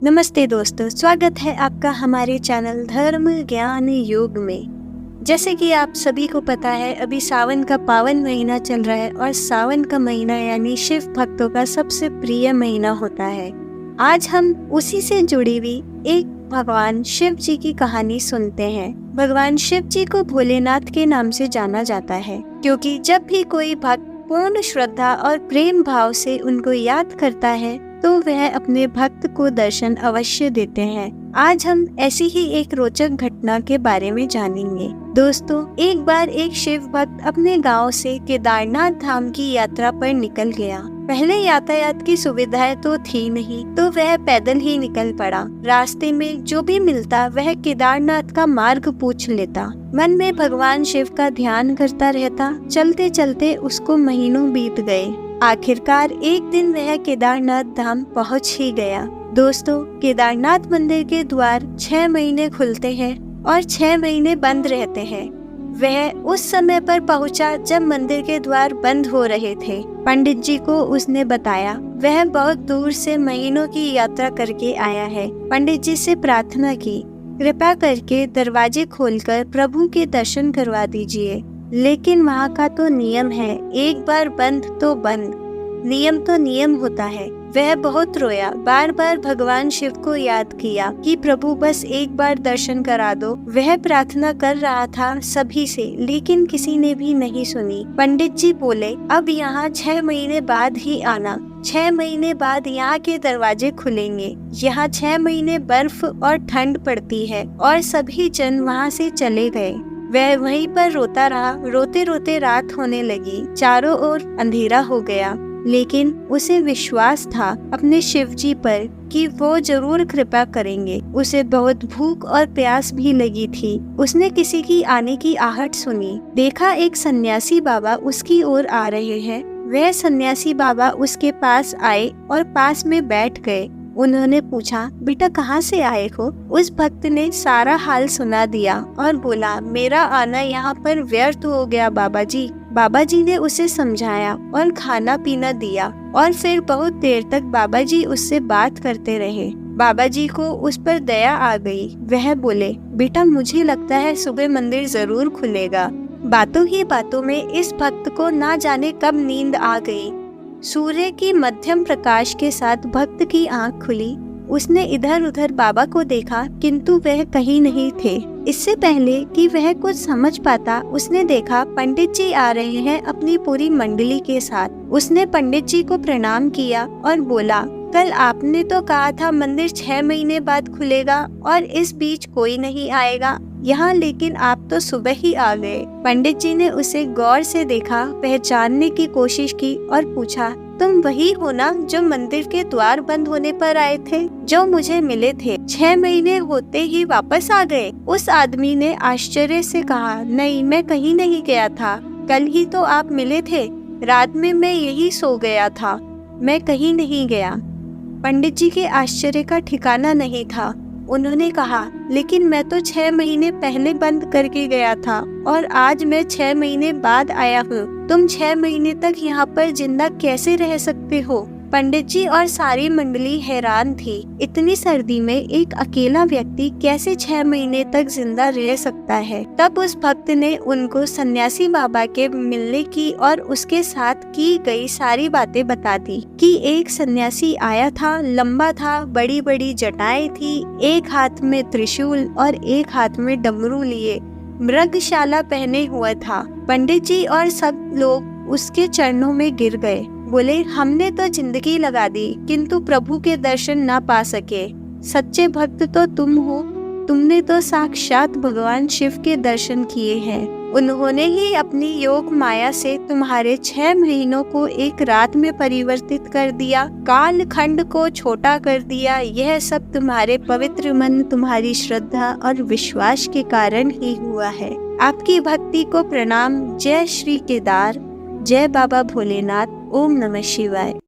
नमस्ते दोस्तों, स्वागत है आपका हमारे चैनल धर्म ज्ञान योग में। जैसे कि आप सभी को पता है, अभी सावन का पावन महीना चल रहा है और सावन का महीना यानी शिव भक्तों का सबसे प्रिय महीना होता है। आज हम उसी से जुड़ी हुई एक भगवान शिव जी की कहानी सुनते हैं। भगवान शिव जी को भोलेनाथ के नाम से जाना जाता है, क्योंकि जब भी कोई भक्त पूर्ण श्रद्धा और प्रेम भाव से उनको याद करता है तो वह अपने भक्त को दर्शन अवश्य देते हैं। आज हम ऐसी ही एक रोचक घटना के बारे में जानेंगे। दोस्तों, एक बार एक शिव भक्त अपने गांव से केदारनाथ धाम की यात्रा पर निकल गया। पहले यातायात की सुविधाएं तो थी नहीं, तो वह पैदल ही निकल पड़ा। रास्ते में जो भी मिलता वह केदारनाथ का मार्ग पूछ लेता। मन में भगवान शिव का ध्यान करता रहता। चलते चलते उसको महीनों बीत गए। आखिरकार एक दिन वह केदारनाथ धाम पहुंच ही गया। दोस्तों, केदारनाथ मंदिर के द्वार 6 महीने खुलते हैं और 6 महीने बंद रहते हैं। वह उस समय पर पहुंचा जब मंदिर के द्वार बंद हो रहे थे। पंडित जी को उसने बताया वह बहुत दूर से महीनों की यात्रा करके आया है। पंडित जी से प्रार्थना की, कृपा करके दरवाजे खोलकर प्रभु के दर्शन करवा दीजिए। लेकिन वहाँ का तो नियम है, एक बार बंद तो बंद, नियम तो नियम होता है। वह बहुत रोया, बार बार भगवान शिव को याद किया कि प्रभु बस एक बार दर्शन करा दो। वह प्रार्थना कर रहा था सभी से, लेकिन किसी ने भी नहीं सुनी। पंडित जी बोले, अब यहाँ 6 महीने बाद ही आना। 6 महीने बाद यहाँ के दरवाजे खुलेंगे। यहाँ 6 महीने बर्फ और ठंड पड़ती है। और सभी जन वहाँ से चले गए। वह वहीं पर रोता रहा। रोते रोते रात होने लगी, चारों ओर अंधेरा हो गया। लेकिन उसे विश्वास था अपने शिव जी पर कि वो जरूर कृपा करेंगे। उसे बहुत भूख और प्यास भी लगी थी। उसने किसी की आने की आहट सुनी। देखा एक सन्यासी बाबा उसकी ओर आ रहे हैं। वह सन्यासी बाबा उसके पास आए और पास में बैठ गए। उन्होंने पूछा, बेटा कहाँ से आए हो? उस भक्त ने सारा हाल सुना दिया और बोला, मेरा आना यहाँ पर व्यर्थ हो गया बाबा जी। बाबा जी ने उसे समझाया और खाना पीना दिया और फिर बहुत देर तक बाबा जी उससे बात करते रहे। बाबा जी को उस पर दया आ गई। वह बोले, बेटा मुझे लगता है सुबह मंदिर जरूर खुलेगा। बातों ही बातों में इस भक्त को ना जाने कब नींद आ गई। सूर्य की मध्यम प्रकाश के साथ भक्त की आंख खुली। उसने इधर उधर बाबा को देखा, किंतु वह कहीं नहीं थे। इससे पहले कि वह कुछ समझ पाता, उसने देखा पंडित जी आ रहे हैं अपनी पूरी मंडली के साथ। उसने पंडित जी को प्रणाम किया और बोला, कल आपने तो कहा था मंदिर 6 महीने बाद खुलेगा और इस बीच कोई नहीं आएगा यहाँ, लेकिन आप तो सुबह ही आ गए। पंडित जी ने उसे गौर से देखा, पहचानने की कोशिश की और पूछा, तुम वही हो ना जो मंदिर के द्वार बंद होने पर आए थे, जो मुझे मिले थे? 6 महीने होते ही वापस आ गए? उस आदमी ने आश्चर्य से कहा, नहीं, मैं कहीं नहीं गया था। कल ही तो आप मिले थे। रात में मैं यही सो गया था, मैं कहीं नहीं गया। पंडित जी के आश्चर्य का ठिकाना नहीं था। उन्होंने कहा, लेकिन मैं तो 6 महीने पहले बंद करके गया था और आज मैं 6 महीने बाद आया हूँ। तुम 6 महीने तक यहाँ पर जिंदा कैसे रह सकते हो? पंडित जी और सारी मंडली हैरान थी। इतनी सर्दी में एक अकेला व्यक्ति कैसे 6 महीने तक जिंदा रह सकता है? तब उस भक्त ने उनको सन्यासी बाबा के मिलने की और उसके साथ की गई सारी बातें बता दी कि एक सन्यासी आया था, लंबा था, बड़ी बड़ी जटाएं थी, एक हाथ में त्रिशूल और एक हाथ में डमरू लिए, मृगशाला पहने हुआ था। पंडित जी और सब लोग उसके चरणों में गिर गए। बोले, हमने तो जिंदगी लगा दी किंतु प्रभु के दर्शन ना पा सके। सच्चे भक्त तो तुम हो। तुमने तो साक्षात भगवान शिव के दर्शन किए हैं। उन्होंने ही अपनी योग माया से तुम्हारे 6 महीनों को एक रात में परिवर्तित कर दिया, काल खंड को छोटा कर दिया। यह सब तुम्हारे पवित्र मन, तुम्हारी श्रद्धा और विश्वास के कारण ही हुआ है। आपकी भक्ति को प्रणाम। जय श्री केदार, जय बाबा भोलेनाथ। ओम नमः शिवाय।